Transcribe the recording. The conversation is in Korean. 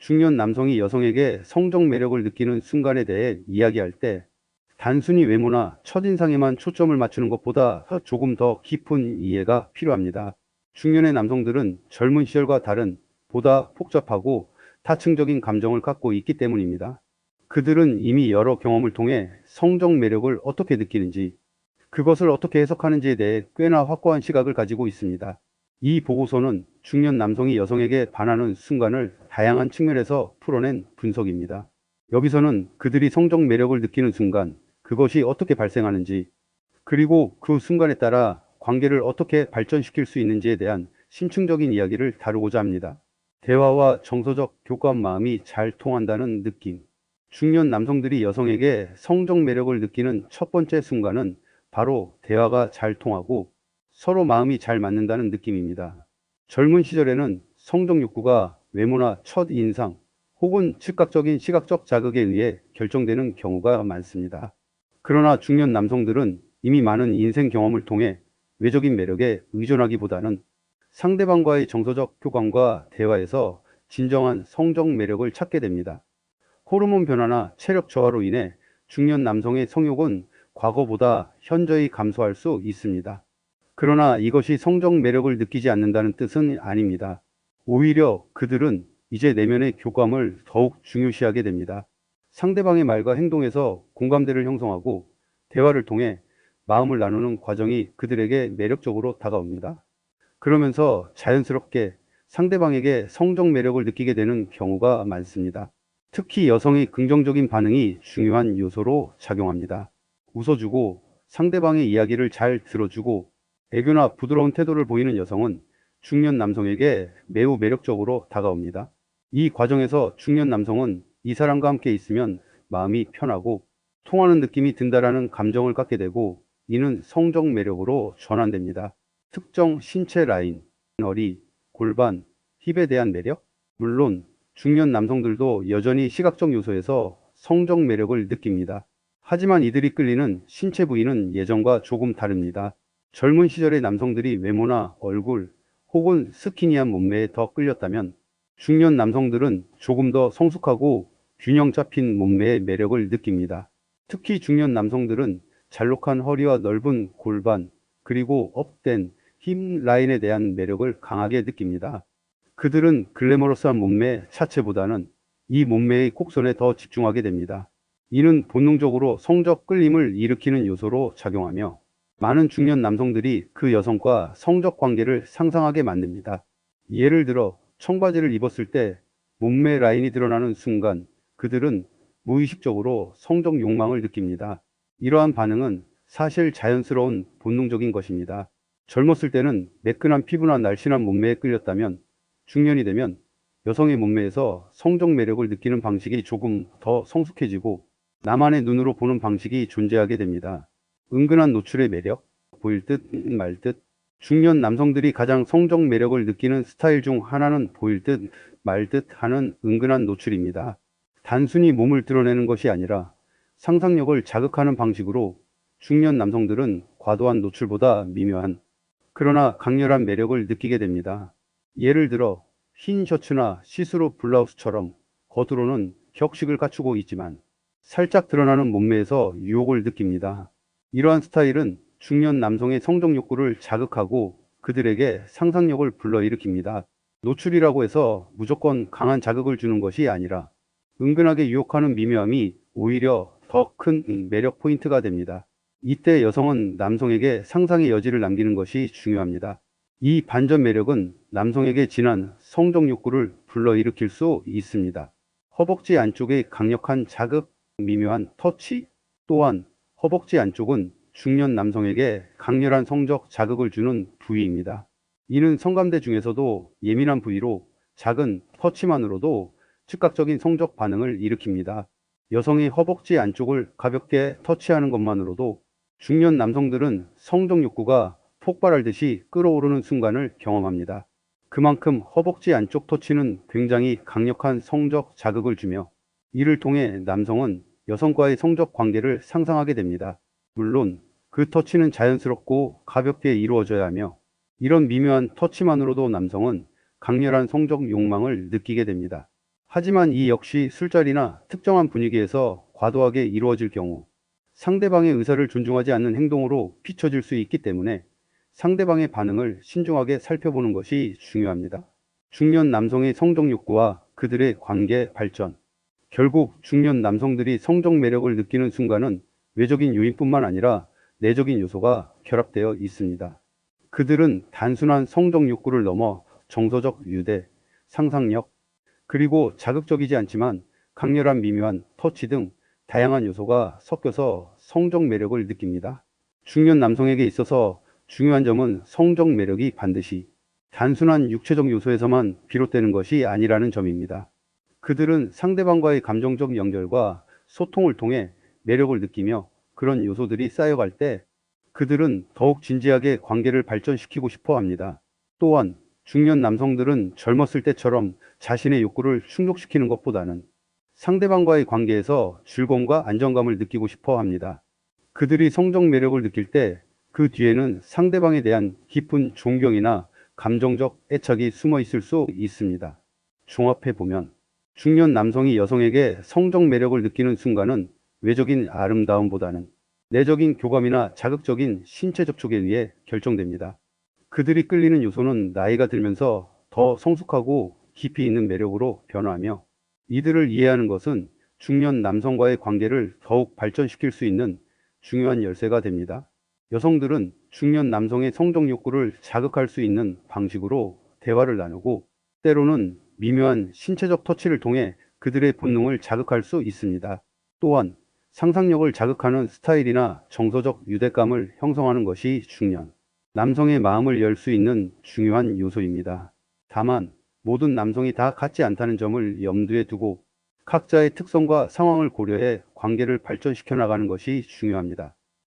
중년 남성이 여성에게 성적 매력을 느끼는 순간에 대해 이야기할 때 단순히 외모나 첫인상에만 초점을 맞추는 것보다 조금 더 깊은 이해가 필요합니다. 중년의 남성들은 젊은 시절과 다른 보다 복잡하고 다층적인 감정을 갖고 있기 때문입니다. 그들은 이미 여러 경험을 통해 성적 매력을 어떻게 느끼는지, 그것을 어떻게 해석하는지에 대해 꽤나 확고한 시각을 가지고 있습니다. 이 보고서는 중년 남성이 여성에게 반하는 순간을 다양한 측면에서 풀어낸 분석입니다. 여기서는 그들이 성적 매력을 느끼는 순간, 그것이 어떻게 발생하는지, 그리고 그 순간에 따라 관계를 어떻게 발전시킬 수 있는지에 대한 심층적인 이야기를 다루고자 합니다. 대화와 정서적 교감, 마음이 잘 통한다는 느낌. 중년 남성들이 여성에게 성적 매력을 느끼는 첫 번째 순간은 바로 대화가 잘 통하고 서로 마음이 잘 맞는다는 느낌입니다. 젊은 시절에는 성적 욕구가 외모나 첫인상 혹은 즉각적인 시각적 자극에 의해 결정되는 경우가 많습니다. 그러나 중년 남성들은 이미 많은 인생 경험을 통해 외적인 매력에 의존하기보다는 상대방과의 정서적 교감과 대화에서 진정한 성적 매력을 찾게 됩니다. 호르몬 변화나 체력 저하로 인해 중년 남성의 성욕은 과거보다 현저히 감소할 수 있습니다. 그러나 이것이 성적 매력을 느끼지 않는다는 뜻은 아닙니다. 오히려 그들은 이제 내면의 교감을 더욱 중요시하게 됩니다. 상대방의 말과 행동에서 공감대를 형성하고 대화를 통해 마음을 나누는 과정이 그들에게 매력적으로 다가옵니다. 그러면서 자연스럽게 상대방에게 성적 매력을 느끼게 되는 경우가 많습니다. 특히 여성의 긍정적인 반응이 중요한 요소로 작용합니다. 웃어주고 상대방의 이야기를 잘 들어주고 애교나 부드러운 태도를 보이는 여성은 중년 남성에게 매우 매력적으로 다가옵니다. 이 과정에서 중년 남성은 이 사람과 함께 있으면 마음이 편하고 통하는 느낌이 든다라는 감정을 갖게 되고, 이는 성적 매력으로 전환됩니다. 특정 신체 라인, 허리, 골반, 힙에 대한 매력? 물론 중년 남성들도 여전히 시각적 요소에서 성적 매력을 느낍니다. 하지만 이들이 끌리는 신체 부위는 예전과 조금 다릅니다. 젊은 시절의 남성들이 외모나 얼굴 혹은 스키니한 몸매에 더 끌렸다면, 중년 남성들은 조금 더 성숙하고 균형 잡힌 몸매의 매력을 느낍니다. 특히 중년 남성들은 잘록한 허리와 넓은 골반, 그리고 업된 힙 라인에 대한 매력을 강하게 느낍니다. 그들은 글래머러스한 몸매 자체보다는 이 몸매의 곡선에 더 집중하게 됩니다. 이는 본능적으로 성적 끌림을 일으키는 요소로 작용하며 많은 중년 남성들이 그 여성과 성적 관계를 상상하게 만듭니다. 예를 들어 청바지를 입었을 때 몸매 라인이 드러나는 순간 그들은 무의식적으로 성적 욕망을 느낍니다. 이러한 반응은 사실 자연스러운 본능적인 것입니다. 젊었을 때는 매끈한 피부나 날씬한 몸매에 끌렸다면, 중년이 되면 여성의 몸매에서 성적 매력을 느끼는 방식이 조금 더 성숙해지고 나만의 눈으로 보는 방식이 존재하게 됩니다. 은근한 노출의 매력, 보일 듯 말 듯. 중년 남성들이 가장 성적 매력을 느끼는 스타일 중 하나는 보일 듯 말 듯 하는 은근한 노출입니다. 단순히 몸을 드러내는 것이 아니라 상상력을 자극하는 방식으로 중년 남성들은 과도한 노출보다 미묘한, 그러나 강렬한 매력을 느끼게 됩니다. 예를 들어 흰 셔츠나 시스루 블라우스처럼 겉으로는 격식을 갖추고 있지만 살짝 드러나는 몸매에서 유혹을 느낍니다. 이러한 스타일은 중년 남성의 성적 욕구를 자극하고 그들에게 상상력을 불러일으킵니다. 노출이라고 해서 무조건 강한 자극을 주는 것이 아니라 은근하게 유혹하는 미묘함이 오히려 더 큰 매력 포인트가 됩니다. 이때 여성은 남성에게 상상의 여지를 남기는 것이 중요합니다. 이 반전 매력은 남성에게 진한 성적 욕구를 불러일으킬 수 있습니다. 허벅지 안쪽의 강력한 자극, 미묘한 터치. 또한 허벅지 안쪽은 중년 남성에게 강렬한 성적 자극을 주는 부위입니다. 이는 성감대 중에서도 예민한 부위로 작은 터치만으로도 즉각적인 성적 반응을 일으킵니다. 여성의 허벅지 안쪽을 가볍게 터치하는 것만으로도 중년 남성들은 성적 욕구가 폭발하듯이 끓어오르는 순간을 경험합니다. 그만큼 허벅지 안쪽 터치는 굉장히 강력한 성적 자극을 주며, 이를 통해 남성은 여성과의 성적 관계를 상상하게 됩니다. 물론 그 터치는 자연스럽고 가볍게 이루어져야 하며, 이런 미묘한 터치만으로도 남성은 강렬한 성적 욕망을 느끼게 됩니다. 하지만 이 역시 술자리나 특정한 분위기에서 과도하게 이루어질 경우 상대방의 의사를 존중하지 않는 행동으로 비춰질 수 있기 때문에 상대방의 반응을 신중하게 살펴보는 것이 중요합니다. 중년 남성의 성적 욕구와 그들의 관계 발전. 결국 중년 남성들이 성적 매력을 느끼는 순간은 외적인 요인뿐만 아니라 내적인 요소가 결합되어 있습니다. 그들은 단순한 성적 욕구를 넘어 정서적 유대, 상상력, 그리고 자극적이지 않지만 강렬한 미묘한 터치 등 다양한 요소가 섞여서 성적 매력을 느낍니다. 중년 남성에게 있어서 중요한 점은 성적 매력이 반드시 단순한 육체적 요소에서만 비롯되는 것이 아니라는 점입니다. 그들은 상대방과의 감정적 연결과 소통을 통해 매력을 느끼며 그런 요소들이 쌓여갈 때 그들은 더욱 진지하게 관계를 발전시키고 싶어 합니다. 또한 중년 남성들은 젊었을 때처럼 자신의 욕구를 충족시키는 것보다는 상대방과의 관계에서 즐거움과 안정감을 느끼고 싶어 합니다. 그들이 성적 매력을 느낄 때 그 뒤에는 상대방에 대한 깊은 존경이나 감정적 애착이 숨어 있을 수 있습니다. 종합해 보면 중년 남성이 여성에게 성적 매력을 느끼는 순간은 외적인 아름다움보다는 내적인 교감이나 자극적인 신체 접촉에 의해 결정됩니다. 그들이 끌리는 요소는 나이가 들면서 더 성숙하고 깊이 있는 매력으로 변화하며 이들을 이해하는 것은 중년 남성과의 관계를 더욱 발전시킬 수 있는 중요한 열쇠가 됩니다. 여성들은 중년 남성의 성적 욕구를 자극할 수 있는 방식으로 대화를 나누고 때로는 미묘한 신체적 터치를 통해 그들의 본능을 자극할 수 있습니다. 또한 상상력을 자극하는 스타일이나 정서적 유대감을 형성하는 것이 중년 남성의 마음을 열 수 있는 중요한 요소입니다. 다만 모든 남성이 다 같지 않다는 점을 염두에 두고 각자의 특성과 상황을 고려해 관계를 발전시켜 나가는 것이 중요합니다.